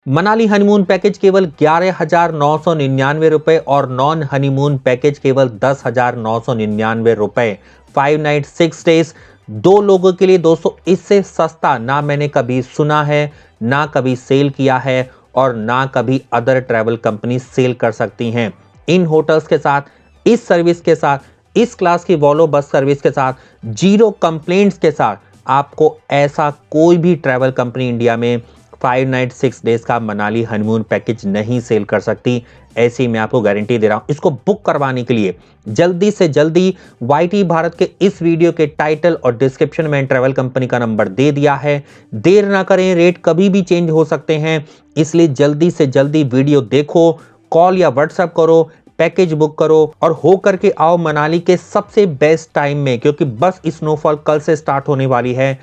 Manali honeymoon package केवल 11,999 रुपए और नॉन हनीमून पैकेज केवल 10,999 रुपए। 5 नाइट 6 डेज 2 लोगों के लिए दोस्तों, इससे सस्ता ना मैंने कभी सुना है, ना कभी सेल किया है और ना कभी अदर ट्रैवल कंपनी सेल कर सकती हैं। इन होटल्स के साथ, इस सर्विस के साथ, इस क्लास की वॉल्वो बस सर्विस के साथ, जीरो कंप्लेंट्स के साथ आपको ऐसा कोई भी ट्रैवल कंपनी इंडिया में 5 नाइट 6 डेज का मनाली हनीमून पैकेज नहीं सेल कर सकती। ऐसी मैं आपको गारंटी दे रहा हूं। इसको बुक करवाने के लिए जल्दी से जल्दी वाईटी भारत के इस वीडियो के टाइटल और डिस्क्रिप्शन में ट्रैवल कंपनी का नंबर दे दिया है। देर ना करें, रेट कभी भी चेंज हो सकते हैं, इसलिए जल्दी से जल्दी वीडियो देखो, कॉल या व्हाट्सएप करो, पैकेज बुक करो और हो करके आओ मनाली के सबसे बेस्ट टाइम में, क्योंकि बस स्नोफॉल कल से स्टार्ट होने वाली है।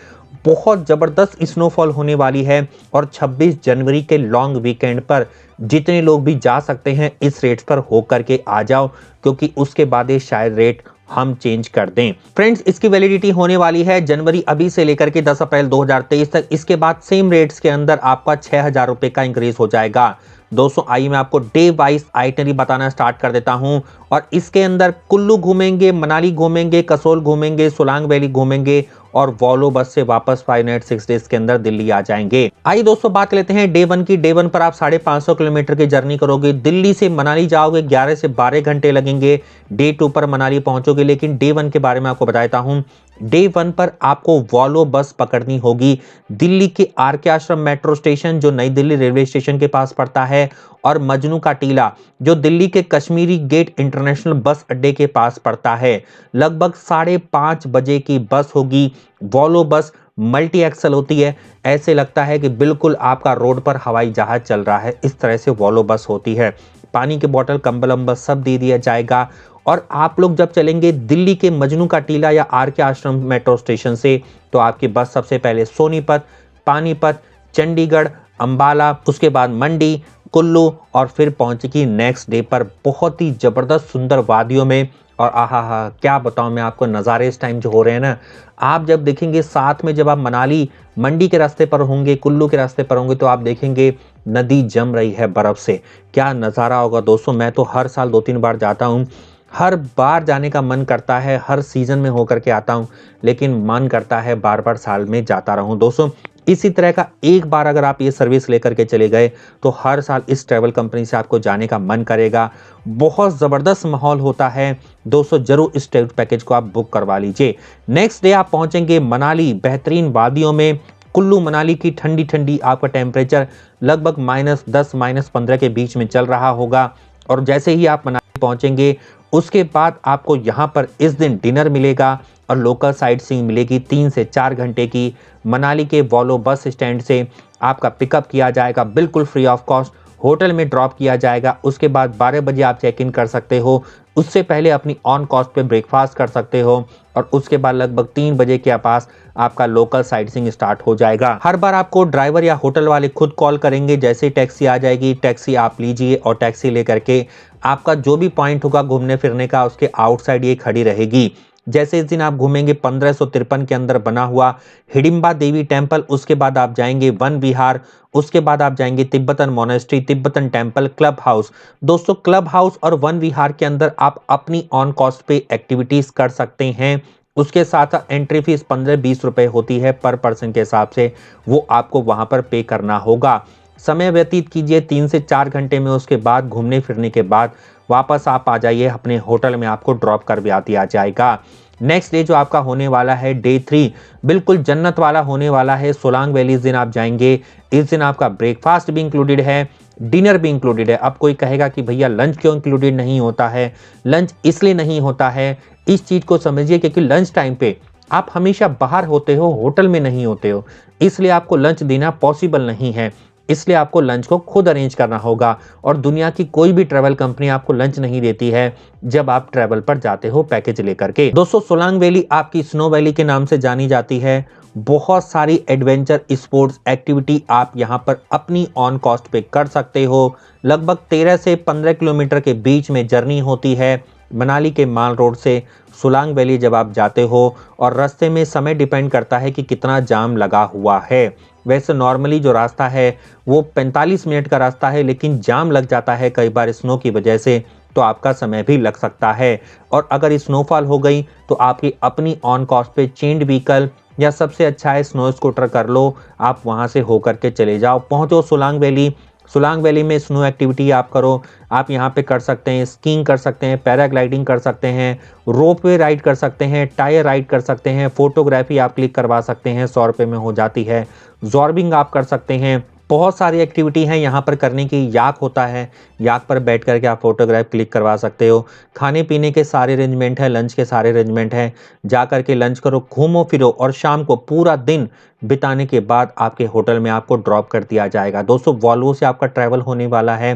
बहुत जबरदस्त स्नोफॉल होने वाली है और 26 जनवरी के लॉन्ग वीकेंड पर जितने लोग भी जा सकते हैं इस रेट पर होकर के आ जाओ, क्योंकि उसके बाद ये शायद रेट हम चेंज कर दें। फ्रेंड्स, इसकी वैलिडिटी होने वाली है जनवरी अभी से लेकर के 10 अप्रैल 2023 तक। इसके बाद सेम रेट्स के अंदर आपका 6,000 रुपए का इंक्रीज हो जाएगा। दोस्तों आइए मैं आपको डे वाइज आइटनरी बताना स्टार्ट कर देता हूं और इसके अंदर कुल्लू घूमेंगे, मनाली घूमेंगे, कसोल घूमेंगे, सोलांग वैली घूमेंगे और वॉल्वो बस से वापस 5 नाइट 6 डेज के अंदर दिल्ली आ जाएंगे। आइए दोस्तों बात लेते हैं डे वन की। डे वन पर आप 550 किलोमीटर की जर्नी करोगे। दिल्ली से मनाली जाओगे, 11 से 12 घंटे लगेंगे। डे टू पर मनाली पहुंचोगे, लेकिन डे वन के बारे में आपको बताता हूं। डे वन पर आपको वॉल्वो बस पकड़नी होगी दिल्ली के आर.के. आश्रम मेट्रो स्टेशन, जो नई दिल्ली रेलवे स्टेशन के पास पड़ता है, और मजनू का टीला, जो दिल्ली के कश्मीरी गेट इंटरनेशनल बस अड्डे के पास पड़ता है। लगभग 5:30 बजे की बस होगी। वॉल्वो बस मल्टी एक्सल होती है, ऐसे लगता है कि बिल्कुल आपका रोड पर हवाई जहाज चल रहा है, इस तरह से वॉल्वो बस होती है। पानी की बोतल, कंबल अंबल सब दे दिया जाएगा। और आप लोग जब चलेंगे दिल्ली के मजनू का टीला या आर.के. आश्रम मेट्रो स्टेशन से, तो आपकी बस सबसे पहले सोनीपत, पानीपत, चंडीगढ़, अंबाला, उसके बाद मंडी, कुल्लू और फिर पहुंचेगी नेक्स्ट डे पर बहुत ही जबरदस्त सुंदर वादियों में। और आहा हा, क्या बताऊं मैं आपको, नज़ारे इस टाइम जो हो रहे हैं ना, आप जब देखेंगे साथ में, जब आप मनाली मंडी के रास्ते पर होंगे, कुल्लू के रास्ते पर होंगे, तो आप देखेंगे नदी जम रही है बर्फ से। क्या नज़ारा होगा दोस्तों। मैं तो हर साल 2-3 बार जाता हूँ, हर बार जाने का मन करता है, हर सीजन में होकर के आता हूँ, लेकिन मन करता है बार बार साल में जाता रहूं दोस्तों। इसी तरह का एक बार अगर आप ये सर्विस लेकर के चले गए, तो हर साल इस ट्रैवल कंपनी से आपको जाने का मन करेगा। बहुत ज़बरदस्त माहौल होता है दोस्तों, जरूर इस ट्रैवल पैकेज को आप बुक करवा लीजिए। नेक्स्ट डे आप पहुंचेंगे मनाली, बेहतरीन वादियों में। कुल्लू मनाली की ठंडी ठंडी आपका टेम्परेचर लगभग -10 -15 के बीच में चल रहा होगा। और जैसे ही आप मनाली पहुंचेंगे, उसके बाद आपको यहाँ पर इस दिन डिनर मिलेगा और लोकल साइट सीइंग मिलेगी 3 से 4 घंटे की। मनाली के वॉल्वो बस स्टैंड से आपका पिकअप किया जाएगा बिल्कुल फ्री ऑफ कॉस्ट, होटल में ड्रॉप किया जाएगा। उसके बाद 12 बजे आप चेक इन कर सकते हो, उससे पहले अपनी ऑन कॉस्ट पे ब्रेकफास्ट कर सकते हो और उसके बाद लगभग 3 बजे के पास आपका लोकल साइट सीइंग स्टार्ट हो जाएगा। हर बार आपको ड्राइवर या होटल वाले खुद कॉल करेंगे, जैसे टैक्सी आ जाएगी, टैक्सी आप लीजिए और टैक्सी लेकर के आपका जो भी पॉइंट होगा घूमने फिरने का, उसके आउटसाइड ये खड़ी रहेगी। जैसे इस दिन आप घूमेंगे 1553 के अंदर बना हुआ हिडिंबा देवी टेम्पल, उसके बाद आप जाएंगे वन विहार, उसके बाद आप जाएंगे Tibetan monastery, Tibetan temple, club house. दोस्तों क्लब हाउस और वन विहार के अंदर आप अपनी ऑन कॉस्ट पे एक्टिविटीज कर सकते हैं। उसके साथ साथ एंट्री फीस 15-20 रुपए होती है पर पर्सन के हिसाब से, वो आपको वहां पर पे करना होगा। समय व्यतीत कीजिए 3 से 4 घंटे में। उसके बाद घूमने फिरने के बाद वापस आप आ जाइए अपने होटल में, आपको ड्रॉप कर भी दिया जाएगा। नेक्स्ट डे जो आपका होने वाला है डे 3, बिल्कुल जन्नत वाला होने वाला है। सोलांग वैली इस दिन आप जाएंगे। इस दिन आपका ब्रेकफास्ट भी इंक्लूडेड है, डिनर भी इंक्लूडेड है। अब कोई कहेगा कि भैया लंच क्यों इंक्लूडेड नहीं होता है। लंच इसलिए नहीं होता है, इस चीज को समझिए, क्योंकि लंच टाइम पे आप हमेशा बाहर होते हो, होटल में नहीं होते हो, इसलिए आपको लंच देना पॉसिबल नहीं है। इसलिए आपको लंच को खुद अरेंज करना होगा और दुनिया की कोई भी ट्रैवल कंपनी आपको लंच नहीं देती है जब आप ट्रैवल पर जाते हो पैकेज लेकर के। दोस्तों सोलांग वैली आपकी स्नो वैली के नाम से जानी जाती है। बहुत सारी एडवेंचर स्पोर्ट्स एक्टिविटी आप यहाँ पर अपनी ऑन कॉस्ट पे कर सकते हो। लगभग 13 से 15 किलोमीटर के बीच में जर्नी होती है। मनाली के माल रोड से सोलांग वैली जब आप जाते हो और रास्ते में समय डिपेंड करता है कि कितना जाम लगा हुआ है। वैसे नॉर्मली जो रास्ता है वो 45 मिनट का रास्ता है, लेकिन जाम लग जाता है कई बार स्नो की वजह से, तो आपका समय भी लग सकता है। और अगर स्नोफॉल हो गई तो आपकी अपनी ऑन कॉस्ट पे चेंड व्हीकल या सबसे अच्छा है स्नो स्कूटर कर लो, आप वहां से होकर के चले जाओ, पहुंचो सोलांग वैली। सोलांग वैली में स्नो एक्टिविटी आप करो, आप यहाँ पे कर सकते हैं, स्कीइंग कर सकते हैं, पैराग्लाइडिंग कर सकते हैं, रोपवे राइड कर सकते हैं, टायर राइड कर सकते हैं, फोटोग्राफी आप क्लिक करवा सकते हैं, 100 रुपये में हो जाती है, जॉर्बिंग आप कर सकते हैं। बहुत सारी एक्टिविटी हैं यहाँ पर करने की। याक होता है, याक पर बैठ करके आप फोटोग्राफ क्लिक करवा सकते हो। खाने पीने के सारे अरेंजमेंट है, लंच के सारे अरेंजमेंट हैं। जा करके लंच करो, घूमो फिरो और शाम को पूरा दिन बिताने के बाद आपके होटल में आपको ड्रॉप कर दिया जाएगा। दोस्तों वॉल्वो से आपका ट्रैवल होने वाला है,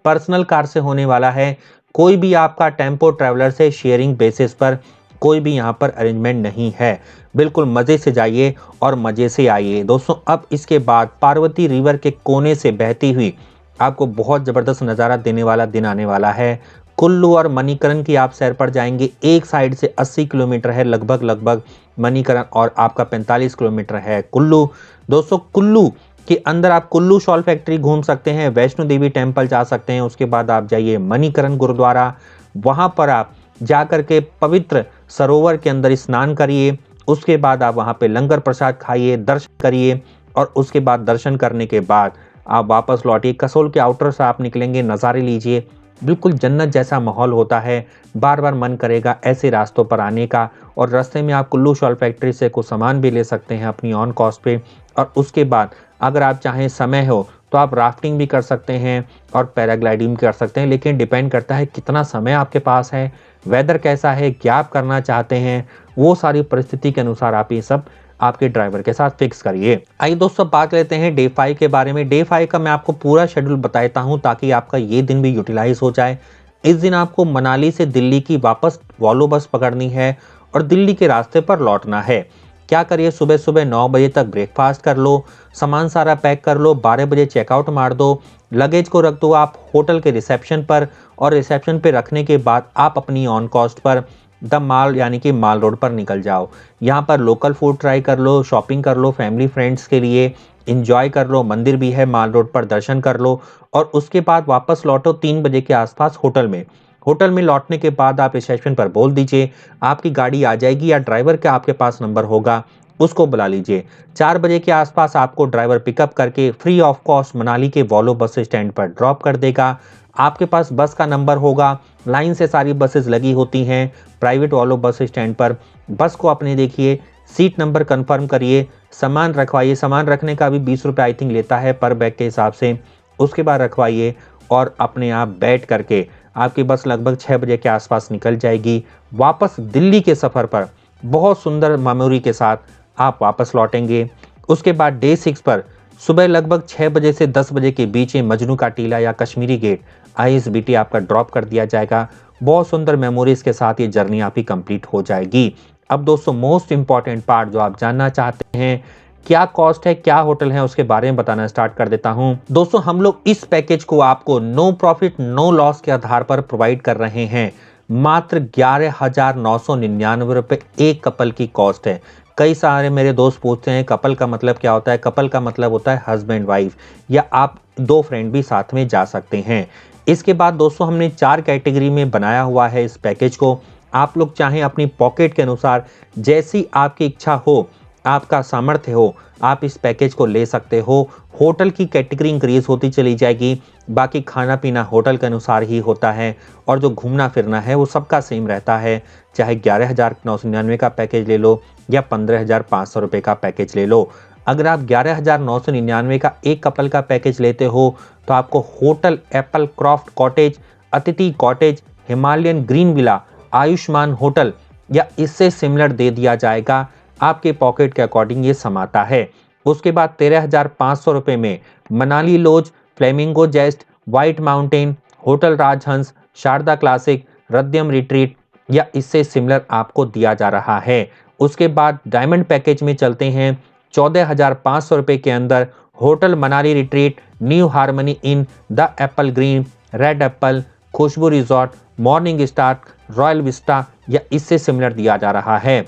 पर्सनल कार से होने वाला है, कोई भी आपका टेम्पो ट्रैवलर से शेयरिंग बेसिस पर कोई भी यहाँ पर अरेंजमेंट नहीं है। बिल्कुल मज़े से जाइए और मज़े से आइए। दोस्तों अब इसके बाद पार्वती रिवर के कोने से बहती हुई आपको बहुत ज़बरदस्त नज़ारा देने वाला दिन आने वाला है। कुल्लू और मणिकरण की आप सैर पर जाएंगे। एक साइड से 80 किलोमीटर है लगभग मणिकरण, और आपका 45 किलोमीटर है कुल्लू। दोस्तों कुल्लू के अंदर आप कुल्लू शॉल फैक्ट्री घूम सकते हैं, वैष्णो देवी टेम्पल जा सकते हैं, उसके बाद आप जाइए मणिकरण गुरुद्वारा, वहाँ पर आप जाकर के पवित्र सरोवर के अंदर स्नान करिए। उसके बाद आप वहाँ पे लंगर प्रसाद खाइए, दर्शन करिए, और उसके बाद दर्शन करने के बाद आप वापस लौटिए। कसोल के आउटर से आप निकलेंगे, नज़ारे लीजिए, बिल्कुल जन्नत जैसा माहौल होता है। बार बार मन करेगा ऐसे रास्तों पर आने का। और रास्ते में आप कुल्लू शॉल फैक्ट्री से कुछ सामान भी ले सकते हैं अपनी ऑन कॉस्ट पे। और उसके बाद अगर आप चाहें समय हो तो आप राफ्टिंग भी कर सकते हैं और पैराग्लाइडिंग भी कर सकते हैं, लेकिन डिपेंड करता है कितना समय आपके पास है, वेदर कैसा है, क्या आप करना चाहते हैं, वो सारी परिस्थिति के अनुसार आप ये सब आपके ड्राइवर के साथ फिक्स करिए। आइए दोस्तों बात लेते हैं डे 5 के बारे में। डे 5 का मैं आपको पूरा शेड्यूल बताता हूँ ताकि आपका ये दिन भी यूटिलाइज हो जाए। इस दिन आपको मनाली से दिल्ली की वापस वॉल्वो बस पकड़नी है और दिल्ली के रास्ते पर लौटना है। क्या करिए, सुबह सुबह 9 बजे तक ब्रेकफास्ट कर लो, सामान सारा पैक कर लो, 12 बजे चेकआउट मार दो, लगेज को रख दो आप होटल के रिसेप्शन पर, और रिसेप्शन पे रखने के बाद आप अपनी ऑन कॉस्ट पर द माल यानी कि माल रोड पर निकल जाओ। यहाँ पर लोकल फूड ट्राई कर लो, शॉपिंग कर लो, फैमिली फ्रेंड्स के लिए इंजॉय कर लो, मंदिर भी है माल रोड पर, दर्शन कर लो, और उसके बाद वापस लौटो 3 बजे के आसपास होटल में। होटल में लौटने के बाद आप रिसेप्शन पर बोल दीजिए, आपकी गाड़ी आ जाएगी, या ड्राइवर का आपके पास नंबर होगा उसको बुला लीजिए। 4 बजे के आसपास आपको ड्राइवर पिकअप करके फ्री ऑफ कॉस्ट मनाली के वॉल्वो बस स्टैंड पर ड्रॉप कर देगा। आपके पास बस का नंबर होगा, लाइन से सारी बसेस लगी होती हैं प्राइवेट वॉल्वो बस स्टैंड पर। बस को अपने देखिए, सीट नंबर कंफर्म करिए, सामान रखवाइए। सामान रखने का भी 20 रुपये आई थिंक लेता है पर बैग के हिसाब से। उसके बाद रखवाइए और अपने आप बैठ करके आपकी बस लगभग 6 बजे के आसपास निकल जाएगी। वापस दिल्ली के सफ़र पर बहुत सुंदर मेमोरी के साथ आप वापस लौटेंगे। उसके बाद डे 6 पर सुबह लगभग 6 बजे से 10 बजे के बीच में मजनू का टीला या कश्मीरी गेट ISBT आपका ड्रॉप कर दिया जाएगा। बहुत सुंदर मेमोरीज के साथ ये जर्नी आपकी कंप्लीट हो जाएगी। अब दोस्तों मोस्ट इंपॉर्टेंट पार्ट जो आप जानना चाहते हैं, क्या कॉस्ट है, क्या होटल है, उसके बारे में बताना स्टार्ट कर देता हूं। दोस्तों हम लोग इस पैकेज को आपको नो प्रॉफिट नो लॉस के आधार पर प्रोवाइड कर रहे हैं। मात्र 11,999 रुपए एक कपल की कॉस्ट है। कई सारे मेरे दोस्त पूछते हैं कपल का मतलब क्या होता है। कपल का मतलब होता है हस्बैंड वाइफ, या आप 2 फ्रेंड भी साथ में जा सकते हैं। इसके बाद दोस्तों हमने 4 कैटेगरी में बनाया हुआ है इस पैकेज को। आप लोग चाहें अपनी पॉकेट के अनुसार, जैसी आपकी इच्छा हो, आपका सामर्थ्य हो, आप इस पैकेज को ले सकते हो। होटल की कैटेगरी इंक्रीज होती चली जाएगी, बाकी खाना पीना होटल के अनुसार ही होता है, और जो घूमना फिरना है वो सबका सेम रहता है। चाहे 11,999 का पैकेज ले लो या 15,500 रुपये का पैकेज ले लो। अगर आप 11,999 का एक कपल का पैकेज लेते हो तो आपको होटल एप्पल क्रॉफ्ट कॉटेज, अतिथि cottage, Himalayan green villa, Ayushman hotel या इससे सिमिलर दे दिया जाएगा। आपके पॉकेट के अकॉर्डिंग ये समाता है। उसके बाद 13,500 रुपये में Manali lodge, Flamingo zest, white mountain, hotel Rajhans, Sharda classic, रद्यम रिट्रीट या इससे सिमिलर आपको दिया जा रहा है। उसके बाद डायमंड पैकेज में चलते हैं। 14,500 रुपये के अंदर hotel Manali retreat, new harmony inn, the apple green, red apple, Khushboo resort, morning star, royal vista या इससे सिमिलर दिया जा रहा है।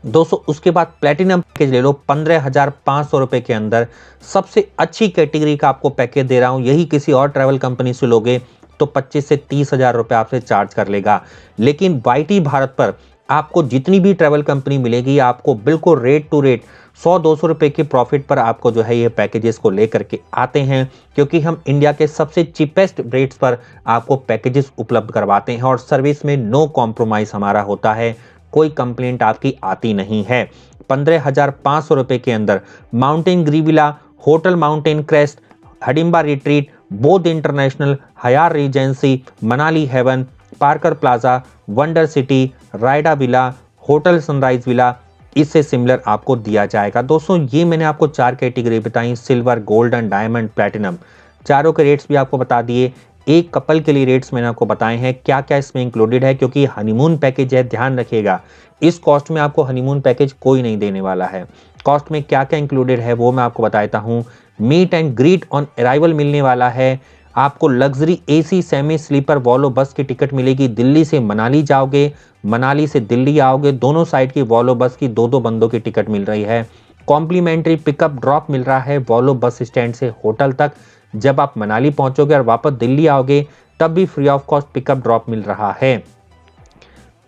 दोस्तों उसके बाद प्लेटिनम पैकेज ले लो 15,500 रुपए के अंदर, सबसे अच्छी कैटेगरी का आपको पैकेज दे रहा हूं। यही किसी और ट्रैवल कंपनी से लोगे तो 25 से 30,000 रुपए आपसे चार्ज कर लेगा। लेकिन वाईटी भारत पर आपको जितनी भी ट्रैवल कंपनी मिलेगी आपको बिल्कुल रेट टू रेट 100-200 रुपए के प्रॉफिट पर आपको जो है ये पैकेजेस को लेकर के आते हैं, क्योंकि हम इंडिया के सबसे चीपेस्ट रेट्स पर आपको पैकेजेस उपलब्ध करवाते हैं और सर्विस में नो कॉम्प्रोमाइज हमारा होता है, कोई कंप्लेंट आपकी आती नहीं है। 15,500 रुपए के अंदर माउंटेन ग्रीविला, hotel mountain crest, Hadimba retreat, Bodh international, हयार regency, Manali haven, Parker plaza, wonder city, रायडा विला, होटल सनराइज विला, इससे सिमिलर आपको दिया जाएगा। दोस्तों ये मैंने आपको 4 कैटेगरी बताई, सिल्वर, गोल्डन, डायमंड, प्लैटिनम, चारों के रेट्स भी आपको बता दिए। एक कपल के लिए रेट्स मैंने आपको बताए हैं, क्या क्या इसमें इंक्लूडेड है, क्योंकि हनीमून पैकेज है, ध्यान रखिएगा इस कॉस्ट में आपको हनीमून पैकेज कोई नहीं देने वाला है। कॉस्ट में क्या क्या इंक्लूडेड है वो मैं आपको बताता हूं। Meet and greet on arrival मिलने वाला है, आपको luxury AC semi sleeper Volvo bus की टिकट मिलेगी। दिल्ली से मनाली जाओगे, मनाली से दिल्ली आओगे, दोनों साइड की वॉल्वो बस की 2-2 बंदों की टिकट मिल रही है। कॉम्प्लीमेंट्री पिकअप ड्रॉप मिल रहा है वॉल्वो बस स्टैंड से होटल तक। जब आप मनाली पहुंचोगे और वापस दिल्ली आओगे तब भी free of cost pickup drop मिल रहा है।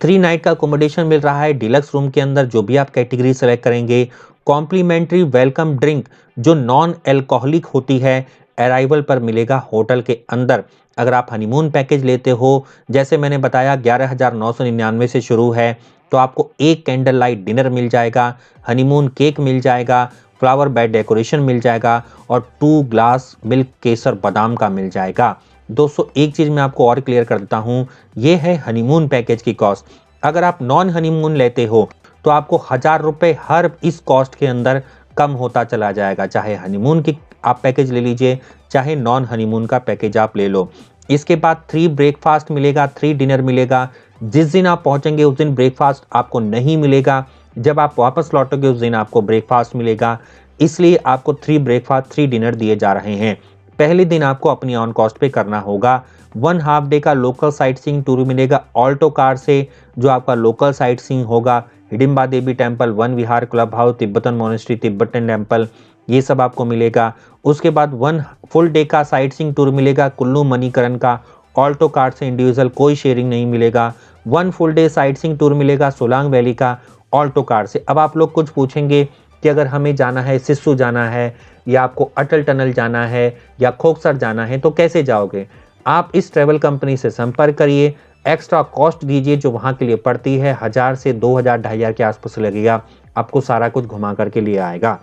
3 नाइट का अकोमोडेशन मिल रहा है डिलक्स रूम के अंदर, जो भी आप कैटेगरी सेलेक्ट करेंगे। कॉम्प्लीमेंट्री वेलकम ड्रिंक जो नॉन एल्कोहलिक होती है अराइवल पर मिलेगा होटल के अंदर। अगर आप हनीमून पैकेज लेते हो, जैसे मैंने बताया 11,999 से शुरू है, तो आपको एक कैंडल लाइट डिनर मिल जाएगा, हनीमून केक मिल जाएगा, फ्लावर बेड डेकोरेशन मिल जाएगा और 2 ग्लास मिल्क केसर बादाम का मिल जाएगा। दोस्तों एक चीज मैं आपको और क्लियर कर देता हूं, ये है हनीमून पैकेज की कॉस्ट। अगर आप नॉन हनीमून लेते हो तो आपको 1,000 रुपए हर इस कॉस्ट के अंदर कम होता चला जाएगा, चाहे हनीमून की आप पैकेज ले लीजिए, चाहे नॉन हनीमून का पैकेज आप ले लो। इसके बाद 3 ब्रेकफास्ट मिलेगा, 3 डिनर मिलेगा। जिस दिन आप पहुंचेंगे उस दिन ब्रेकफास्ट आपको नहीं मिलेगा, जब आप वापस लौटोगे उस दिन आपको ब्रेकफास्ट मिलेगा। इसलिए आपको 3 ब्रेकफास्ट 3 डिनर दिए जा रहे हैं। पहले दिन आपको अपनी ऑन कॉस्ट पे करना होगा। 1 हाफ डे का लोकल साइट सीइंग टूर मिलेगा ऑल्टो कार से, जो आपका लोकल साइट सीइंग होगा। Hidimba Devi temple, Van Vihar, club house, Tibetan monastery, Tibetan temple, ये सब आपको मिलेगा। उसके बाद 1 फुल डे का साइट सीइंग टूर मिलेगा कुल्लू मणिकरण का, ऑल्टो कार से इंडिविजुअल, कोई शेयरिंग नहीं मिलेगा। 1 full day sightseeing tour मिलेगा सोलांग वैली का, ऑल्टो कार से। अब आप लोग कुछ पूछेंगे कि अगर हमें जाना है, सिस्सू जाना है या आपको अटल टनल जाना है या खोखसर जाना है तो कैसे जाओगे? आप इस ट्रैवल कंपनी से संपर्क करिए, एक्स्ट्रा कॉस्ट दीजिए जो वहां के लिए पड़ती है, 1,000 से 2,000 2,500 के आसपास लगेगा, आपको सारा कुछ घुमा करके लिए आएगा।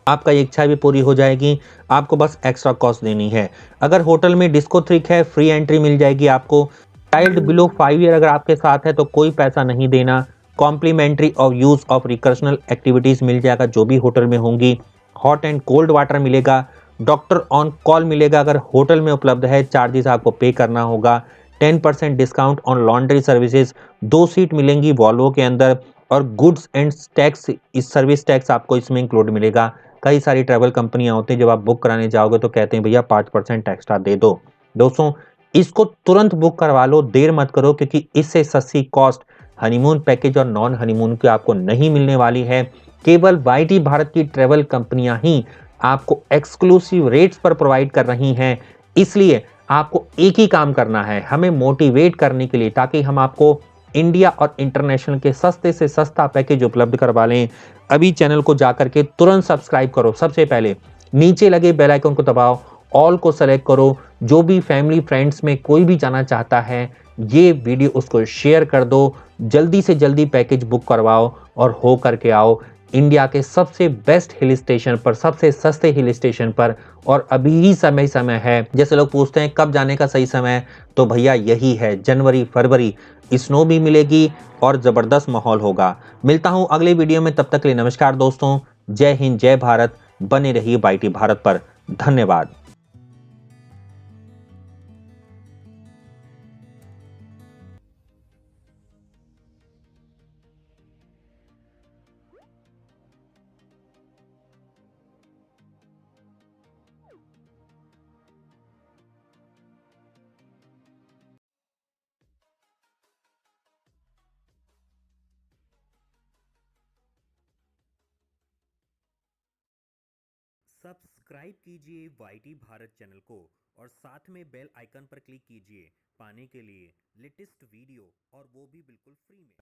आपका ये इच्छा भी पूरी हो जाएगी, आपको बस एक्स्ट्रा कॉस्ट देनी है। अगर होटल में डिस्को थ्रिक है, फ्री एंट्री मिल जाएगी आपको। चाइल्ड बिलो 5 ईयर अगर आपके साथ है तो कोई पैसा नहीं देना। Complimentary of use of recreational activities मिल जाएगा जो भी होटल में होंगी। हॉट एंड कोल्ड वाटर मिलेगा, डॉक्टर ऑन कॉल मिलेगा, अगर होटल में उपलब्ध है चार्जेस आपको पे करना होगा। 10% discount on laundry services, 2 seat मिलेंगी वॉल्वो के अंदर और गुड्स एंड टैक्स, इस सर्विस टैक्स आपको इसमें इंक्लूड मिलेगा। कई सारी ट्रैवल कंपनियां होती हैं जब आप बुक कराने जाओगे तो कहते हैं भैया 5% एक्स्ट्रा दे दो। दोस्तों इसको तुरंत बुक करवा लो, देर मत करो, क्योंकि इससे सस्ती कॉस्ट हनीमून पैकेज और नॉन हनीमून की आपको नहीं मिलने वाली है। केवल वाईटी भारत की ट्रैवल कंपनियां ही आपको एक्सक्लूसिव रेट्स पर प्रोवाइड कर रही हैं। इसलिए आपको एक ही काम करना है, हमें मोटिवेट करने के लिए, ताकि हम आपको इंडिया और इंटरनेशनल के सस्ते से सस्ता पैकेज उपलब्ध करवा लें। अभी चैनल को जाकर के तुरंत सब्सक्राइब करो, सबसे पहले नीचे लगे बेल आइकन को दबाओ, ऑल को सेलेक्ट करो। जो भी फैमिली फ्रेंड्स में कोई भी जाना चाहता है ये वीडियो उसको शेयर कर दो, जल्दी से जल्दी पैकेज बुक करवाओ और हो करके आओ इंडिया के सबसे बेस्ट हिल स्टेशन पर, सबसे सस्ते हिल स्टेशन पर। और अभी ही समय है, जैसे लोग पूछते हैं कब जाने का सही समय, तो भैया यही है, जनवरी फरवरी। स्नो भी मिलेगी और जबरदस्त माहौल होगा। मिलता हूं अगले वीडियो में, तब तक के लिए नमस्कार दोस्तों, जय हिंद जय भारत, बने रहिए वाईटी भारत पर। धन्यवाद। सब्सक्राइब कीजिए YT भारत चैनल को और साथ में बेल आइकन पर क्लिक कीजिए पाने के लिए लेटेस्ट वीडियो और वो भी बिल्कुल फ्री में।